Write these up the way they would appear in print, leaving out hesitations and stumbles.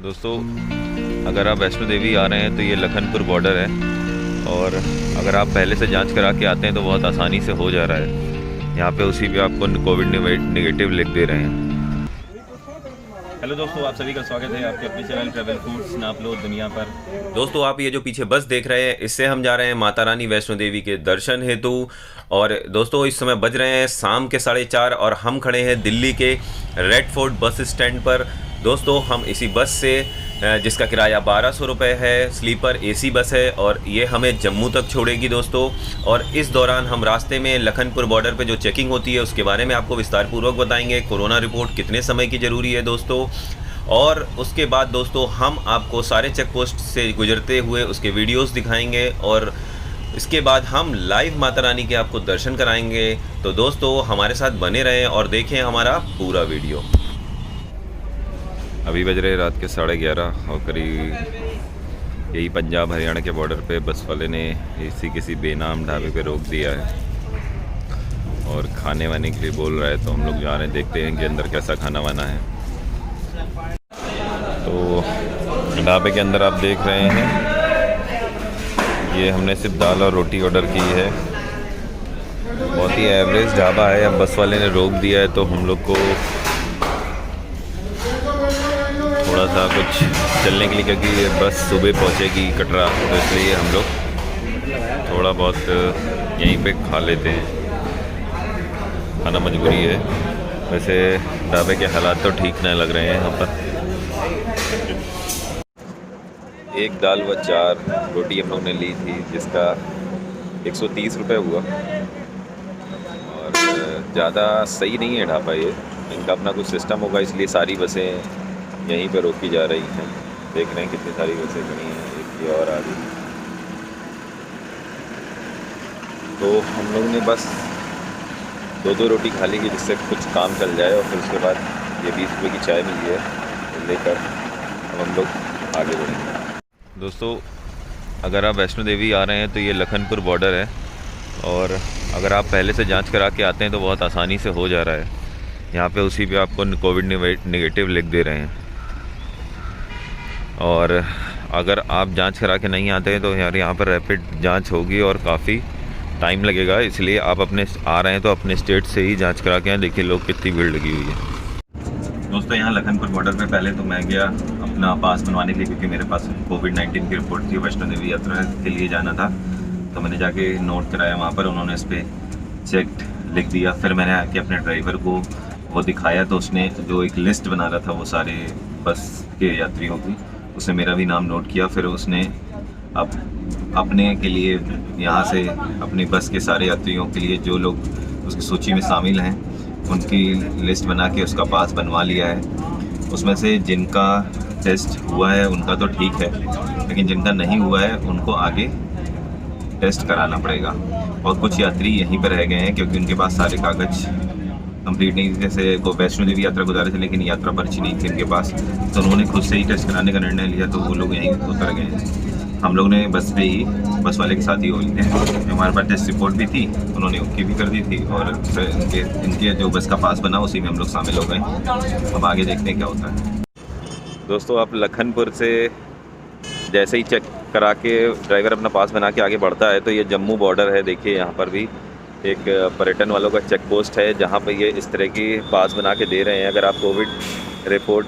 दोस्तों, अगर आप वैष्णो देवी आ रहे हैं तो ये लखनपुर बॉर्डर है, और अगर आप पहले से जांच करा के आते हैं तो बहुत आसानी से हो जा रहा है। यहाँ पे उसी पे आपको कोविड नेगेटिव लिख दे रहे हैं। हेलो दोस्तों, आप सभी का स्वागत है आपके अपने चैनल ट्रैवल फूड्स नापलो दुनिया पर। दोस्तों, आप ये जो पीछे बस देख रहे हैं, इससे हम जा रहे हैं माता रानी वैष्णो देवी के दर्शन हेतु। और दोस्तों, इस समय बज रहे हैं शाम के 4:30 और हम खड़े हैं दिल्ली के रेड फोर्ट बस स्टैंड पर। दोस्तों, हम इसी बस से जिसका किराया 1200 रुपये है, स्लीपर एसी बस है और ये हमें जम्मू तक छोड़ेगी दोस्तों। और इस दौरान हम रास्ते में लखनपुर बॉर्डर पे जो चेकिंग होती है उसके बारे में आपको विस्तार पूर्वक बताएंगे। कोरोना रिपोर्ट कितने समय की ज़रूरी है दोस्तों, और उसके बाद दोस्तों हम आपको सारे चेक पोस्ट से गुजरते हुए उसके वीडियोज़ दिखाएँगे और इसके बाद हम लाइव माता रानी के आपको दर्शन कराएंगे। तो दोस्तों, हमारे साथ बने रहें और देखें हमारा पूरा वीडियो। अभी बज रहे रात के 11:30 और करीब यही पंजाब हरियाणा के बॉर्डर पे बस वाले ने किसी बेनाम ढाबे पे रोक दिया है और खाने वाने के लिए बोल रहा है। तो हम लोग जा रहे हैं, देखते हैं कि अंदर कैसा खाना वाना है। तो ढाबे के अंदर आप देख रहे हैं, ये हमने सिर्फ दाल और रोटी ऑर्डर की है। बहुत ही एवरेज ढाबा है। अब बस वाले ने रोक दिया है तो हम लोग को थोड़ा सा कुछ चलने के लिए, क्योंकि बस सुबह पहुंचेगी कटरा, तो इसलिए हम लोग थोड़ा बहुत यहीं पे खा लेते हैं। खाना मजबूरी है। वैसे ढाबे के हालात तो ठीक नहीं लग रहे हैं यहाँ पर। एक दाल व 4 रोटी हम लोग ने ली थी, जिसका 130 रुपये हुआ। और ज़्यादा सही नहीं है ढाबा ये, इनका अपना कुछ सिस्टम होगा, इसलिए सारी बसें यहीं पे रोकी जा रही हैं। देख रहे हैं कितनी सारी बसें खड़ी हैं, एक ये और आ रही। तो हम लोग ने बस 2 रोटी खा ली, जिससे कुछ काम चल जाए, और फिर उसके बाद ये 20 रुपये की चाय मिली है, तो लेकर हम लोग आगे बढ़ेंगे। दोस्तों, अगर आप वैष्णो देवी आ रहे हैं तो ये लखनपुर बॉर्डर है, और अगर आप पहले से जांच करा के आते हैं तो बहुत आसानी से हो जा रहा है। यहाँ पे उसी पे आपको कोविड नेगेटिव लिख दे रहे हैं। और अगर आप जांच करा के नहीं आते हैं तो यार यहाँ पर रैपिड जांच होगी और काफ़ी टाइम लगेगा, इसलिए आप अपने आ रहे हैं तो अपने स्टेट से ही जांच करा के आए। देखिए लोग कितनी भीड़ लगी हुई है। दोस्तों, यहाँ लखनपुर बॉर्डर पे पहले तो मैं गया अपना पास बनवाने के लिए, क्योंकि मेरे पास कोविड-19 की रिपोर्ट थी। वैष्णो देवी यात्रा के लिए जाना था, तो मैंने जाके नोट कराया वहाँ पर। उन्होंने इस पर चेक लिख दिया। फिर मैंने आके अपने ड्राइवर को वो दिखाया, तो उसने जो एक लिस्ट बना रहा था वो सारे बस के यात्रियों की, उसने मेरा भी नाम नोट किया। फिर उसने अब अपने के लिए यहाँ से अपनी बस के सारे यात्रियों के लिए जो लोग उसकी सूची में शामिल हैं उनकी लिस्ट बना के उसका पास बनवा लिया है। उसमें से जिनका टेस्ट हुआ है उनका तो ठीक है, लेकिन जिनका नहीं हुआ है उनको आगे टेस्ट कराना पड़ेगा। और कुछ यात्री यहीं पर रह गए हैं क्योंकि उनके पास सारे कागज़ कंप्लीट नहीं, जैसे को वैष्णो देवी यात्रा गुजार रहे थे लेकिन यात्रा पर्ची नहीं थी उनके पास, तो उन्होंने खुद से ही टेस्ट कराने का निर्णय लिया, तो वो लोग यहीं उतर गए हैं। हम लोग ने बस पे ही बस वाले के साथ ही हो लिए थे। हमारे पास टेस्ट रिपोर्ट भी थी, उन्होंने उनकी भी कर दी थी, और फिर इनके जो बस का पास बना उसी में हम लोग शामिल हो गए। अब आगे देखते हैं क्या होता है। दोस्तों, आप लखनपुर से जैसे ही चेक करा के ड्राइवर अपना पास बना के आगे बढ़ता है तो ये जम्मू बॉर्डर है। देखिए यहाँ पर भी एक पर्यटन वालों का चेक पोस्ट है, जहाँ पर ये इस तरह की पास बना के दे रहे हैं। अगर आप कोविड रिपोर्ट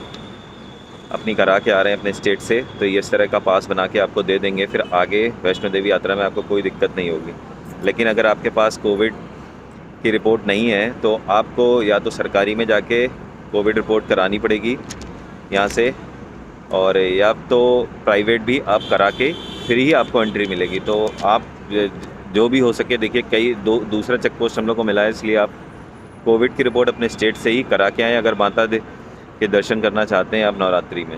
अपनी करा के आ रहे हैं अपने स्टेट से, तो ये इस तरह का पास बना के आपको दे देंगे। फिर आगे वैष्णो देवी यात्रा में आपको कोई दिक्कत नहीं होगी। लेकिन अगर आपके पास कोविड की रिपोर्ट नहीं है तो आपको या तो सरकारी में जाके कोविड रिपोर्ट करानी पड़ेगी यहाँ से, और या तो प्राइवेट भी आप करा के फिर ही आपको एंट्री मिलेगी। तो आप जो भी हो सके, देखिए कई दूसरा चेक पोस्ट हम लोग को मिला है, इसलिए आप कोविड की रिपोर्ट अपने स्टेट से ही करा के आएँ अगर माता के दर्शन करना चाहते हैं आप नवरात्रि में।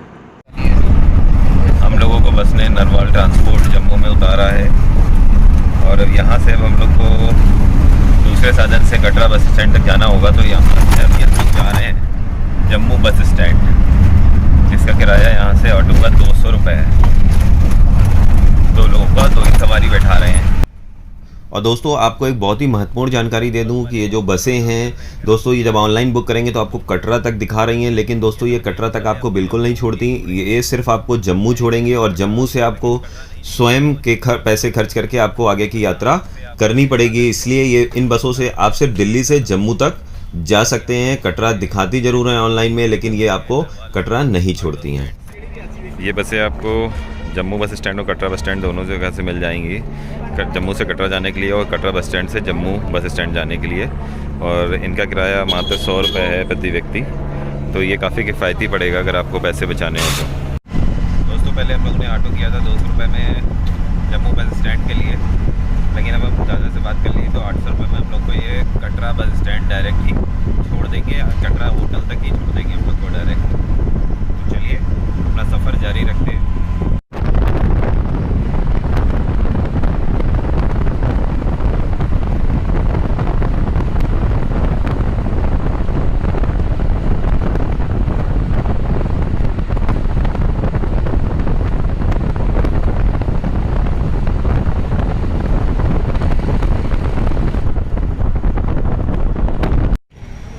हम लोगों को बस ने नरवाल ट्रांसपोर्ट जम्मू में उतारा है, और यहाँ से अब हम लोग को दूसरे साधन से कटरा बस स्टैंड तक जाना होगा। तो यहाँ से अभी हम लोग जा रहे हैं जम्मू बस स्टैंड, जिसका किराया यहाँ से ऑटो का 200 रुपये है। 2 लोगों का 2 ही सवारी बैठा रहे हैं। और दोस्तों आपको एक बहुत ही महत्वपूर्ण जानकारी दे दूं कि ये जो बसें हैं दोस्तों, ये जब ऑनलाइन बुक करेंगे तो आपको कटरा तक दिखा रही हैं, लेकिन दोस्तों ये कटरा तक आपको बिल्कुल नहीं छोड़ती। ये सिर्फ आपको जम्मू छोड़ेंगे और जम्मू से आपको स्वयं के पैसे खर्च करके आपको आगे की यात्रा करनी पड़ेगी। इसलिए ये इन बसों से आप सिर्फ दिल्ली से जम्मू तक जा सकते हैं। कटरा दिखाती ज़रूर हैं ऑनलाइन में, लेकिन ये आपको कटरा नहीं छोड़ती हैं। ये बसें आपको जम्मू बस स्टैंड और कटरा बस स्टैंड दोनों जगह से मिल जाएंगी। जम्मू से कटरा जाने के लिए और कटरा बस स्टैंड से जम्मू बस स्टैंड जाने के लिए। और इनका किराया मात्र 100 रुपये है प्रति व्यक्ति, तो ये काफ़ी किफ़ायती पड़ेगा अगर आपको पैसे बचाने हो तो। दोस्तों पहले हम लोगों ने ऑटो किया था 200 रुपये में जम्मू बस स्टैंड के लिए, लेकिन अब हम दादा से बात कर ली तो 800 रुपये में हम लोग को ये कटरा बस स्टैंड डायरेक्ट ही छोड़ देंगे, कटरा होटल तक ही छोड़ देंगे हम लोग को डायरेक्ट। तो चलिए अपना सफ़र जारी रखते हैं।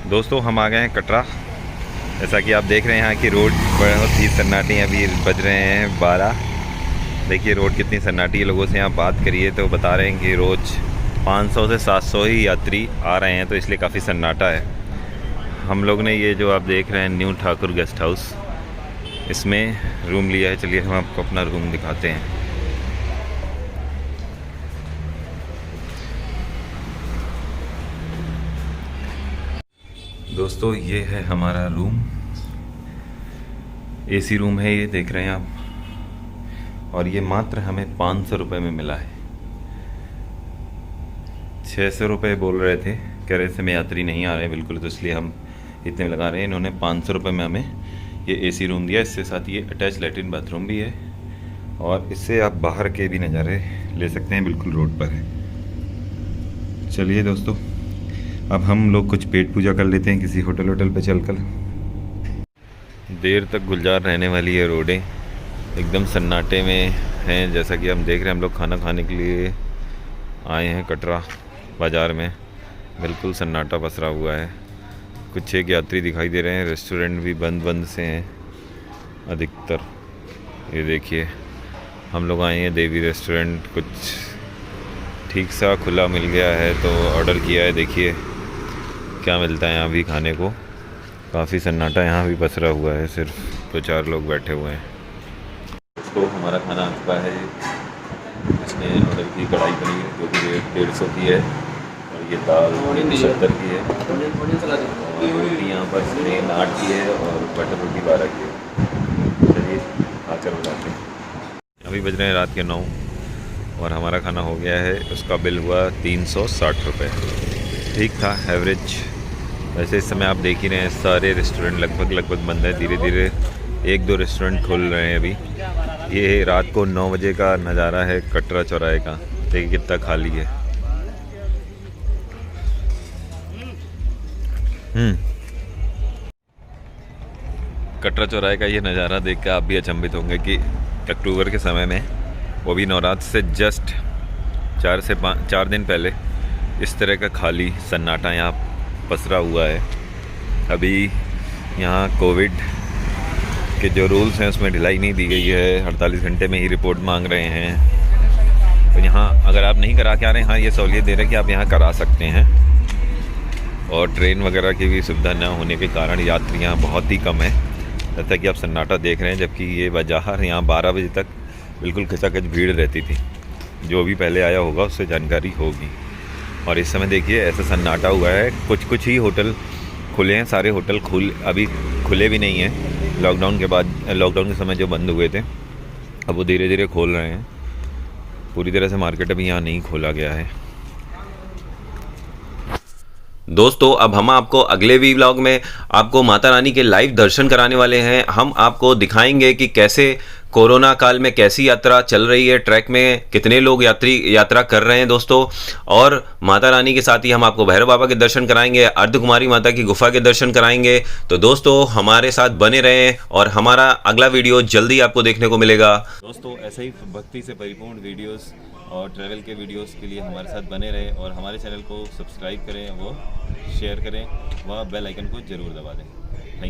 दोस्तों हम आ गए हैं कटरा। जैसा कि आप देख रहे हैं यहाँ की रोड बहुत ही सन्नाटी है। अभी बज रहे हैं 12। देखिए रोड कितनी सन्नाटी है। लोगों से यहाँ बात करिए तो बता रहे हैं कि रोज़ 500 से 700 ही यात्री आ रहे हैं, तो इसलिए काफ़ी सन्नाटा है। हम लोग ने ये जो आप देख रहे हैं न्यू ठाकुर गेस्ट हाउस, इसमें रूम लिया है। चलिए हम आपको अपना रूम दिखाते हैं। दोस्तों ये है हमारा रूम, एसी रूम है, ये देख रहे हैं आप। और ये मात्र हमें 500 रुपये में मिला है। 600 रुपये बोल रहे थे, कह रहे थे में यात्री नहीं आ रहे बिल्कुल, तो इसलिए हम इतने लगा रहे हैं। इन्होंने 500 रुपये में हमें ये एसी रूम दिया। इसके साथ ये अटैच लैट्रिन बाथरूम भी है और इससे आप बाहर के भी नज़ारे ले सकते हैं, बिल्कुल रोड पर है। चलिए दोस्तों अब हम लोग कुछ पेट पूजा कर लेते हैं किसी होटल पे चलकर। देर तक गुलजार रहने वाली है रोडें, एकदम सन्नाटे में हैं। जैसा कि हम देख रहे हैं, हम लोग खाना खाने के लिए आए हैं कटरा बाज़ार में। बिल्कुल सन्नाटा पसरा हुआ है। कुछ एक यात्री दिखाई दे रहे हैं। रेस्टोरेंट भी बंद से हैं अधिकतर। ये देखिए हम लोग आए हैं देवी रेस्टोरेंट, कुछ ठीक सा खुला मिल गया है तो ऑर्डर किया है। देखिए क्या मिलता है यहाँ भी खाने को। काफ़ी सन्नाटा यहाँ भी पसरा हुआ है, सिर्फ 2-4 लोग बैठे हुए हैं। तो हमारा खाना आ चुका है। इसने ऑर्डर की कढ़ाई पनीर जो कि 150 की है, और ये दाल 70 की है, और रोटी यहाँ पर 8 की है, और बटर रोटी 12 की है। चलिए आकर बताते हैं। अभी बज रहे हैं रात के 9 और हमारा खाना हो गया है। उसका बिल हुआ 360 रुपये। ठीक था, एवरेज। वैसे इस समय आप देख ही रहे हैं सारे रेस्टोरेंट लगभग बंद है। धीरे धीरे 1-2 रेस्टोरेंट खुल रहे हैं अभी। ये रात को 9 बजे का नज़ारा है कटरा चौराहे का। देखिए कितना खाली है। कटरा चौराहे का ये नज़ारा देख कर आप भी अचंभित होंगे कि अक्टूबर के समय में, वो भी नवरात्र से जस्ट 4 दिन पहले, इस तरह का खाली सन्नाटा यहाँ पसरा हुआ है। अभी यहाँ कोविड के जो रूल्स हैं उसमें ढिलाई नहीं दी गई है। 48 घंटे में ही रिपोर्ट मांग रहे हैं। तो यहाँ अगर आप नहीं करा के आ रहे हैं, हाँ ये सहूलियत दे रहे हैं कि आप यहाँ करा सकते हैं। और ट्रेन वगैरह की भी सुविधा न होने के कारण यात्रियाँ बहुत ही कम है, जैसा कि आप सन्नाटा देख रहे हैं। जबकि ये बाज़ार यहाँ 12 बजे तक बिल्कुल खचाखच भीड़ रहती थी। जो भी पहले आया होगा उससे जानकारी होगी। और इस समय देखिए ऐसा सन्नाटा हुआ है। कुछ ही होटल खुले हैं, सारे होटल अभी खुले भी नहीं हैं। लॉकडाउन के बाद, लॉकडाउन के समय जो बंद हुए थे, अब वो धीरे धीरे खोल रहे हैं। पूरी तरह से मार्केट अभी यहाँ नहीं खोला गया है। दोस्तों अब हम आपको अगले वी व्लॉग में आपको माता रानी के लाइव दर्शन कराने वाले हैं। हम आपको दिखाएंगे कि कैसे कोरोना काल में कैसी यात्रा चल रही है, ट्रैक में कितने लोग यात्रा कर रहे हैं दोस्तों। और माता रानी के साथ ही हम आपको भैरव बाबा के दर्शन कराएंगे, अर्धकुमारी माता की गुफा के दर्शन कराएंगे। तो दोस्तों हमारे साथ बने रहें और हमारा अगला वीडियो जल्दी आपको देखने को मिलेगा। दोस्तों ऐसे ही भक्ति से परिपूर्ण वीडियोस और ट्रैवल के वीडियोस के लिए हमारे साथ बने रहें और हमारे चैनल को सब्सक्राइब करें, वो शेयर करें, वह बेल आइकन को ज़रूर दबा दें।